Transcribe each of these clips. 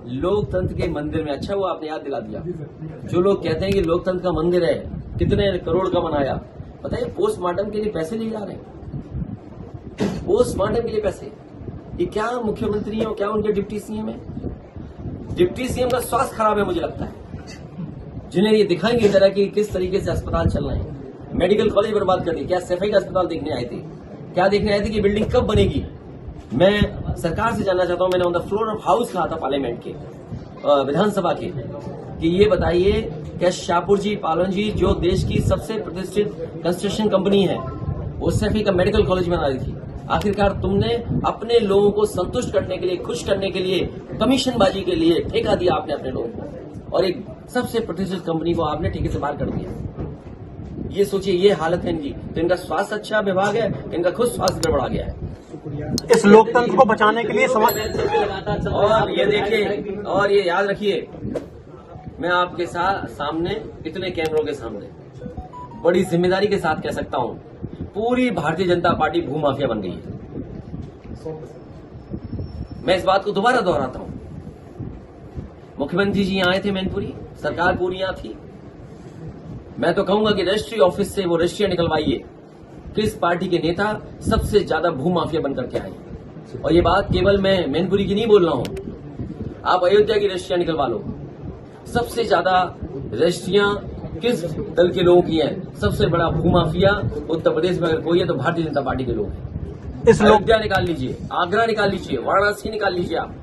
लोकतंत्र के मंदिर में, अच्छा वो आपने याद दिला दिया। जो लोग कहते हैं कि लोकतंत्र का मंदिर है, कितने करोड़ का बनाया, बताइए पोस्टमार्टम के लिए पैसे लिए जा रहे हैं। पोस्टमार्टम के लिए पैसे, ये क्या मुख्यमंत्री है, क्या उनके डिप्टी सीएम है? डिप्टी सीएम का स्वास्थ्य खराब है मुझे लगता है, जिन्हें ये दिखाएंगे जरा कि किस तरीके से अस्पताल चल रहे हैं। मेडिकल कॉलेज बर्बाद कर दी, क्या सफाई का अस्पताल देखने आए थे? क्या देखने आए थे कि बिल्डिंग कब बनेगी? मैं सरकार से जानना चाहता हूं, मैंने on the floor of house कहा था पार्लियामेंट के, विधानसभा के, कि ये बताइए क्या शाहपुर जी, पालन जी, जो देश की सबसे प्रतिष्ठित कंस्ट्रक्शन कंपनी है, वो सफाई का मेडिकल कॉलेज बना रही थी, आखिरकार तुमने अपने लोगों को संतुष्ट करने के लिए, खुश करने के लिए, कमीशनबाजी के लिए ठेका दिया आपने अपने लोगों को, और एक सबसे प्रतिष्ठित कंपनी को आपने ठेके से बाहर कर दिया। ये सोचिए, ये हालत है इनकी। तो इनका स्वास्थ्य अच्छा विभाग है, इनका खुद स्वास्थ्य गड़बड़ा गया है। इस लोकतंत्र को बचाने के लिए और ये देखिए, और ये याद रखिए, मैं आपके सामने, इतने कैमरों के सामने बड़ी जिम्मेदारी के साथ कह सकता हूं, पूरी भारतीय जनता पार्टी भूमाफिया बन गई है। मैं इस बात को दोबारा दोहराता हूं। मुख्यमंत्री जी यहां आए थे मैनपुरी, सरकार पूरी यहां थी। मैं तो कहूंगा कि रजिस्ट्री ऑफिस से वो रजिस्ट्रियां निकलवाइए, किस पार्टी के नेता सबसे ज्यादा भूमाफिया बनकर के आए। और ये बात केवल मैं मैनपुरी की नहीं बोल रहा हूं, आप अयोध्या की रजिस्ट्रियां निकलवा लो, सबसे ज्यादा रजिस्ट्रियां किस दल के लोगों की हैं? सबसे बड़ा भूमाफिया उत्तर प्रदेश में अगर कोई है तो भारतीय जनता पार्टी के लोग हैं। इस अयोध्या निकाल लीजिए, आगरा निकाल लीजिए, वाराणसी निकाल लीजिए, आप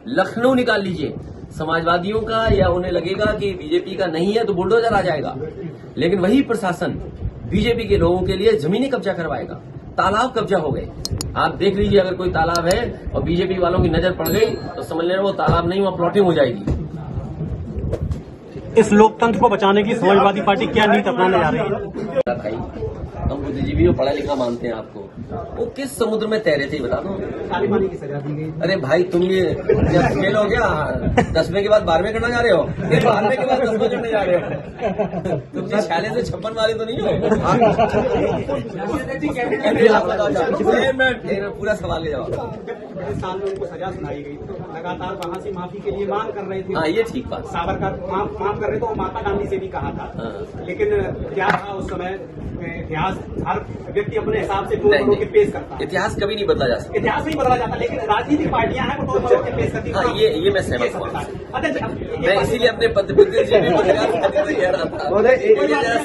लखनऊ निकाल लीजिए। समाजवादियों का, या उन्हें लगेगा कि बीजेपी का नहीं है तो बुलडोजर आ जाएगा, लेकिन वही प्रशासन बीजेपी के लोगों के लिए जमीनी कब्जा करवाएगा। तालाब कब्जा हो गए, आप देख लीजिए, अगर कोई तालाब है और बीजेपी वालों की नजर पड़ गई तो समझ लेना वो तालाब नहीं, वहां प्लॉटिंग हो जाएगी। इस लोकतंत्र को बचाने की समाजवादी पार्टी क्या नीति अपनाने जा रही है? भाई, हम बुद्धिजीवी हो, पढ़ा लिखा मानते हैं आपको। वो किस समुद्र में तैरे थे बता दो। अरे भाई, तुम ये जब फेल हो गया 10वें के बाद 12वें करना जा रहे हो, फिर 12वें के बाद 10वें करने जा रहे हो। तुम 46 से 56 वाले तो नहीं हो। मैं पूरा सवाल के जवाब। साल में उनको सजा सुनाई गई, तो लगातार वहां से माफी के लिए मांग कर रहे थे। हाँ, ये ठीक बात। सावरकर माफ कर रहे थे, और महात्मा गांधी से भी कहा था। लेकिन क्या था उस समय, इतिहास हर व्यक्ति अपने हिसाब से तोड़ मरोड़ के पेश करता है। इतिहास कभी नहीं बदला जा सकता, इतिहास नहीं बदला जाता, लेकिन राजनीतिक पार्टियां हैं वो तोड़ मरोड़ के पेश करती हैं। हाँ, ये मैं सहमत हूँ। मैं इसीलिए अपने बुद्धिजीवी को कह रहा था,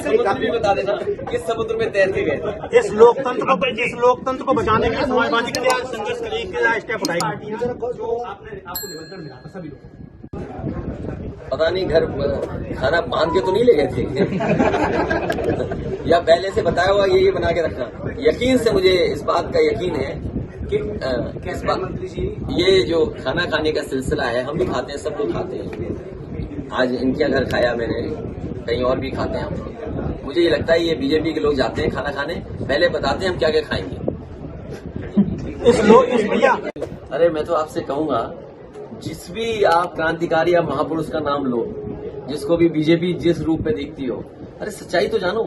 समुद्र भी बता देना किस समुद्र में तैरते गए। इस लोकतंत्र को बचाने के लिए समाजवादी क्या संघर्ष करेगी, क्या स्टेप उठाएगी? जो आपको निमंत्रण मिला था सभी लोगों, पता नहीं घर खाना बांध के तो नहीं ले गए थे या पहले से बताया हुआ ये बना के रखना। यकीन से मुझे इस बात का यकीन है कि इस बात, ये जो खाना खाने का सिलसिला है, हम भी खाते हैं, सब लोग खाते हैं। आज इनके घर खाया मैंने, कहीं और भी खाते हैं हम। मुझे ये लगता है ये बीजेपी के लोग जाते हैं खाना खाने, पहले बताते हैं हम क्या क्या खाएंगे। अरे मैं तो आपसे कहूंगा, जिस भी आप क्रांतिकारी या महापुरुष का नाम लो, जिसको भी बीजेपी जिस रूप में देखती हो, अरे सच्चाई तो जानो।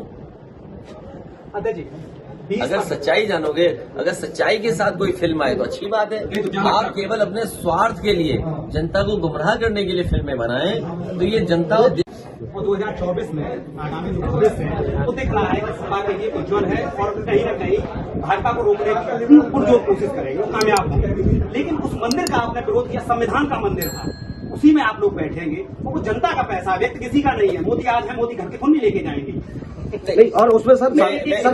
अगर सच्चाई जानोगे, अगर सच्चाई के साथ कोई फिल्म आए तो अच्छी बात है। आप केवल अपने स्वार्थ के लिए, जनता को गुमराह करने के लिए फिल्में बनाएं तो ये जनता और 2024 में आगामी जो कांग्रेस है वो दिख रहा है कि सपा के लिए उज्जवल है, और कहीं न कहीं भाजपा को रोकने की पुरजोर कोशिश करेंगे, वो कामयाब होंगे। लेकिन उस मंदिर का आपने विरोध किया, संविधान का मंदिर था, उसी में आप लोग बैठेंगे, वो जनता का पैसा, व्यक्ति किसी का नहीं है। मोदी आज है, मोदी घर के खून नहीं लेके जाएंगे। नहीं, और उसमें सर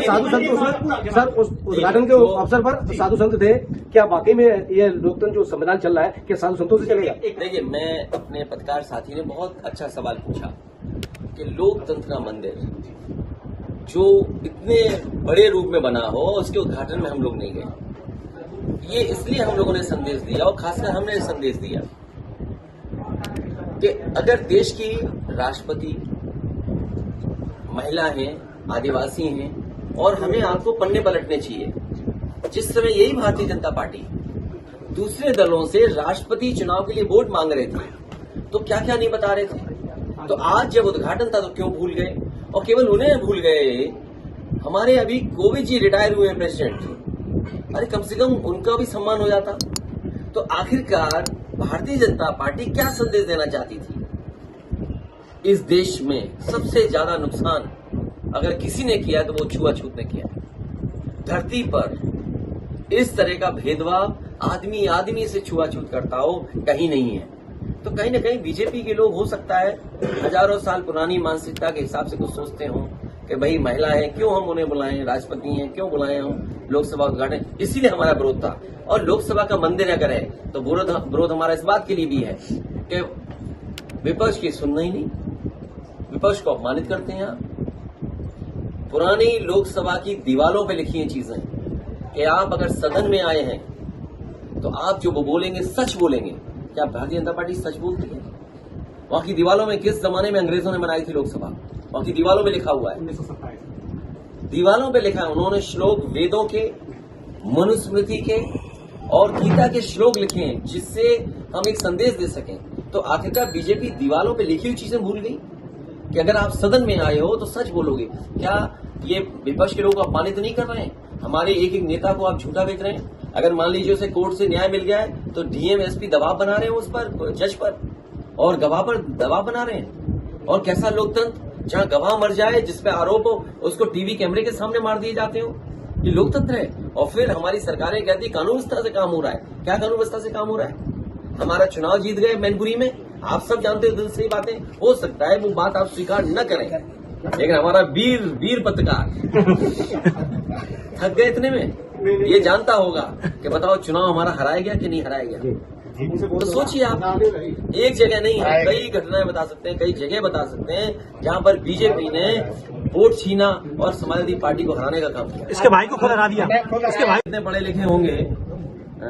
साधु संत, सर उस उद्घाटन के अवसर पर साधु संत थे, क्या वाकई में ये लोकतंत्र जो संविधान चल रहा है क्या साधु संतों से चलेगा? देखिए, मैं अपने पत्रकार साथी ने बहुत अच्छा सवाल पूछा कि लोकतंत्र का मंदिर जो इतने बड़े रूप में बना हो, उसके उद्घाटन में हम लोग नहीं गए। ये इसलिए हम लोगों ने संदेश दिया, और खासकर हमने संदेश दिया कि अगर देश की राष्ट्रपति महिला हैं, आदिवासी हैं, और हमें आपको पन्ने पलटने चाहिए। जिस समय यही भारतीय जनता पार्टी दूसरे दलों से राष्ट्रपति चुनाव के लिए वोट मांग रहे थे, तो क्या क्या नहीं बता रहे थे। तो आज जब उद्घाटन था तो क्यों भूल गए? और केवल उन्हें भूल गए, हमारे अभी कोविंद जी रिटायर हुए हैं प्रेसिडेंट, अरे कम से कम उनका भी सम्मान हो जाता। तो आखिरकार भारतीय जनता पार्टी क्या संदेश देना चाहती थी? इस देश में सबसे ज्यादा नुकसान अगर किसी ने किया तो वो छुआछूत ने किया। धरती पर इस तरह का भेदभाव आदमी आदमी से छुआछूत करता हो कहीं नहीं है। तो कहीं ना कहीं बीजेपी के लोग हो सकता है हजारों साल पुरानी मानसिकता के हिसाब से कुछ सोचते हो कि भाई महिला है, क्यों हम उन्हें बुलाएं, राष्ट्रपति हैं क्यों बुलाएं हम लोकसभा उद्घाटन, इसीलिए हमारा विरोध था। और लोकसभा का मंदिर अगर है तो विरोध हमारा इस बात के लिए भी है कि विपक्ष की सुनना ही नहीं, विपक्ष को अपमानित करते हैं आप। पुरानी लोकसभा की दीवारों पे लिखी हैं चीजें कि आप अगर सदन में आए हैं तो आप जो वो बोलेंगे सच बोलेंगे। क्या भारतीय जनता पार्टी सच बोलती है? वहां की दीवारों में किस जमाने में अंग्रेजों ने बनाई थी लोकसभा, वहां की दीवारों में लिखा हुआ है, 1927 दीवारों पे लिखा है। उन्होंने श्लोक वेदों के, मनुस्मृति के और गीता के श्लोक लिखे हैं जिससे हम एक संदेश दे सकें। तो आखिरकार बीजेपी दीवारों पे लिखी हुई चीजें भूल गई कि अगर आप सदन में आए हो तो सच बोलोगे। क्या ये विपक्ष के लोग अपमानित तो नहीं कर रहे हैं? हमारे एक एक नेता को आप झूठा बेच रहे हैं। अगर मान लीजिए उसे कोर्ट से न्याय मिल गया है तो डीएम एसपी दबाव बना रहे हैं उस पर, जज पर और गवाह पर दबाव बना रहे हैं। और कैसा लोकतंत्र जहां गवाह मर जाए जिस पे आरोप हो उसको टीवी कैमरे के सामने मार दिए जाते हो, ये लोकतंत्र है। और फिर हमारी सरकारें कहती कानून व्यवस्था से काम हो रहा है। क्या कानून व्यवस्था से काम हो रहा है? हमारा चुनाव जीत गए मैनपुरी में, आप सब जानते हो दिल से बातें। हो सकता है वो बात आप स्वीकार न करें, लेकिन हमारा वीर पत्रकार थक गए इतने में, ये जानता होगा कि बताओ चुनाव हमारा हराया गया कि नहीं हराया गया। तो सोचिए आप, एक जगह नहीं है, कई घटनाएं बता सकते हैं, कई जगह बता सकते हैं जहां पर बीजेपी ने वोट छीना और समाजवादी पार्टी को हराने का काम किया। इसके भाई को खुद हरा दिया। इसके भाई कितने पढ़े लिखे होंगे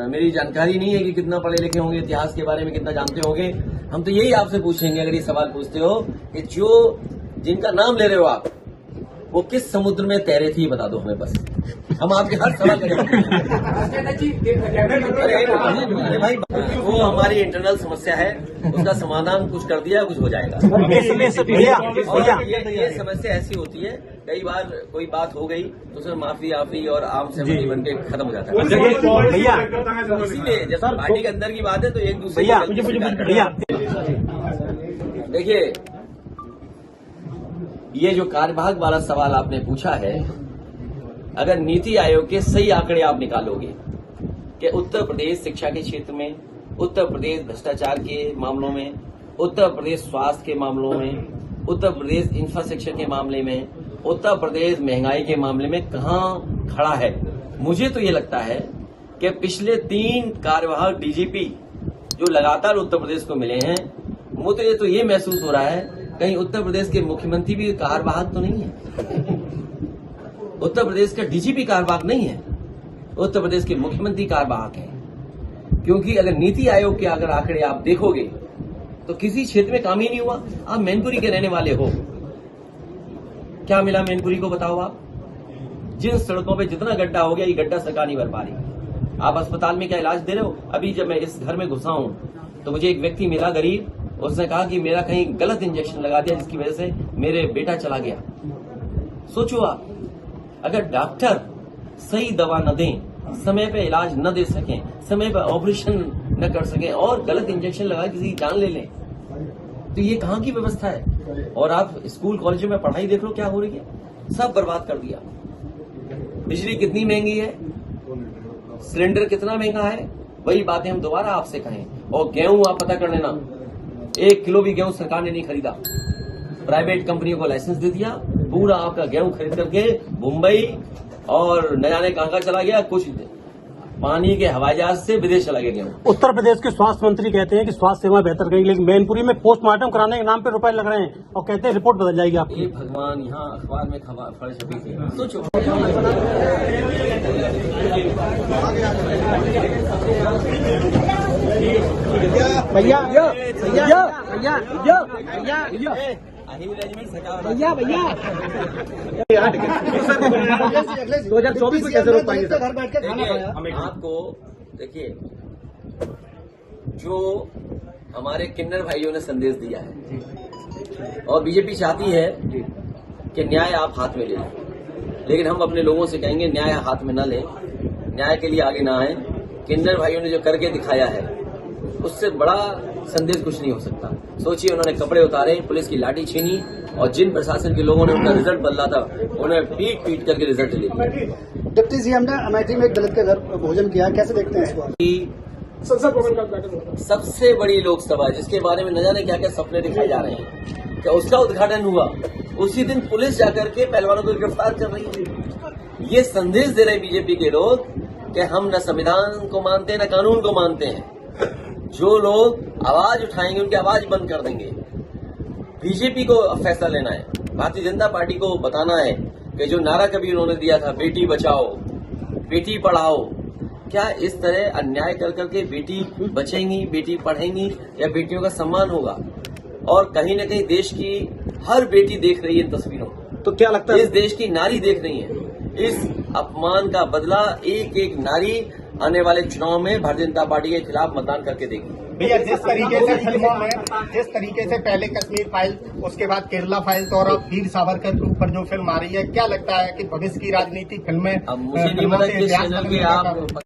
मेरी जानकारी नहीं है कि कितना पढ़े लिखे होंगे, इतिहास के बारे में कितना जानते होंगे। हम तो यही आपसे पूछेंगे अगर ये सवाल पूछते हो कि जो जिनका नाम ले रहे हो आप वो किस समुद्र में तैरे थे, बता दो हमें बस। हम आपके हर सवाल करेंगे। अरे भाई वो हमारी इंटरनल समस्या है, उसका समाधान कुछ कर दिया कुछ हो जाएगा। और ये समस्या ऐसी होती है कई बार कोई बात हो गई तो उसमें माफी और आम सहमति बन के खत्म हो जाता है। भैया इसीलिए जैसा पार्टी के अंदर की बात है तो एक दूसरे भैया देखिए, ये जो कार्यभाग वाला सवाल आपने पूछा है, अगर नीति आयोग के सही आंकड़े आप निकालोगे कि उत्तर प्रदेश शिक्षा के क्षेत्र में, उत्तर प्रदेश भ्रष्टाचार के मामलों में, उत्तर प्रदेश स्वास्थ्य के मामलों में, उत्तर प्रदेश इंफ्रास्ट्रक्चर के मामले में, उत्तर प्रदेश महंगाई के मामले में कहां खड़ा है, मुझे तो ये लगता है कि पिछले 3 कार्यवाहक डीजीपी जो लगातार उत्तर प्रदेश को मिले हैं, मुझे तो ये महसूस हो रहा है कहीं उत्तर प्रदेश के मुख्यमंत्री भी कार्यवाहक तो नहीं है, उत्तर प्रदेश का डीजीपी कार्यवाहक नहीं है, उत्तर प्रदेश के मुख्यमंत्री कार्यवाहक है। क्योंकि अगर नीति आयोग के अगर आंकड़े आप देखोगे तो किसी क्षेत्र में काम ही नहीं हुआ। आप मैनपुरी के रहने वाले हो, क्या मिला मैनपुरी को बताओ आप? जिन सड़कों पे जितना गड्ढा हो गया, ये गड्ढा सरकार नहीं भर पा रही। आप अस्पताल में क्या इलाज दे रहे हो? अभी जब मैं इस घर में घुसा हूं तो मुझे एक व्यक्ति मिला गरीब, उसने कहा कि मेरा कहीं गलत इंजेक्शन लगा दिया जिसकी वजह से मेरे बेटा चला गया। सोचो आप, अगर डॉक्टर सही दवा न दें, समय पे इलाज न दे सकें, समय पे ऑपरेशन न कर सकें और गलत इंजेक्शन लगा किसी की जान ले लें, तो ये कहां की व्यवस्था है? और आप स्कूल कॉलेजों में पढ़ाई देख लो क्या हो रही है, सब बर्बाद कर दिया। बिजली कितनी महंगी है, सिलेंडर कितना महंगा है, वही बातें हम दोबारा आपसे कहें। और गेहूं आप पता कर लेना, 1 किलो भी गेहूं सरकार ने नहीं खरीदा, प्राइवेट कंपनियों को लाइसेंस दे दिया, पूरा आपका गेहूं खरीद करके मुंबई और न जाने कहां चला गया, कुछ पानी के हवाई जहाज से विदेश चला गया गेहूं। उत्तर प्रदेश के स्वास्थ्य मंत्री कहते हैं कि स्वास्थ्य सेवा बेहतर करेगी, लेकिन मैनपुरी में पोस्टमार्टम कराने के नाम पे रुपए लग रहे हैं और कहते हैं रिपोर्ट बदल जाएगी आपकी। ये भगवान, यहाँ अखबार में खबर छपी थी, सोचो। भैया भैया 2024 में कैसे रोक पाएंगे सर? आपको देखिए, जो हमारे किन्नर भाइयों ने संदेश दिया है और बीजेपी चाहती है कि न्याय आप हाथ में ले लें, लेकिन हम अपने लोगों से कहेंगे न्याय हाथ में न लें, न्याय के लिए आगे ना आए। किन्नर भाइयों ने जो करके दिखाया है उससे बड़ा संदेश कुछ नहीं हो सकता। सोचिए, उन्होंने कपड़े उतारे, पुलिस की लाठी छीनी, और जिन प्रशासन के लोगों ने उनका रिजल्ट बदला था, उन्हें पीट पीट करके रिजल्ट ले लिया। डिप्टी सीएम ने अमेठी में एक दलित के घर भोजन किया, कैसे देखते हैं इसको? सबसे बड़ी लोकसभा जिसके बारे में न जाने क्या क्या सपने दिखाए जा रहे हैं, क्या उसका उद्घाटन हुआ? उसी दिन पुलिस जाकर के पहलवानों को गिरफ्तार कर रही है। ये संदेश दे रहे बीजेपी के लोग कि हम न संविधान को मानते हैं न कानून को मानते हैं। जो लोग आवाज उठाएंगे उनकी आवाज बंद कर देंगे। बीजेपी को फैसला लेना है, भारतीय जनता पार्टी को बताना है कि जो नारा कभी उन्होंने दिया था, बेटी बचाओ बेटी पढ़ाओ, क्या इस तरह अन्याय कर करके बेटी बचेंगी, बेटी पढ़ेंगी, या बेटियों का सम्मान होगा? और कहीं न कहीं देश की हर बेटी देख रही है इन तस्वीरों को। तो क्या लगता है इस देश की नारी देख रही है। इस अपमान का बदला एक एक नारी आने वाले चुनाव में भारतीय जनता पार्टी के खिलाफ मतदान करके देगी। भैया, जिस तरीके से फिल्मों में जिस तरीके से पहले कश्मीर फाइल, उसके बाद केरला फाइल्स और अब वीर सावरकर के ऊपर जो फिल्म आ रही है, क्या लगता है कि भविष्य की राजनीति फिल्में अब मुझे नहीं पता किस चैनल पे आप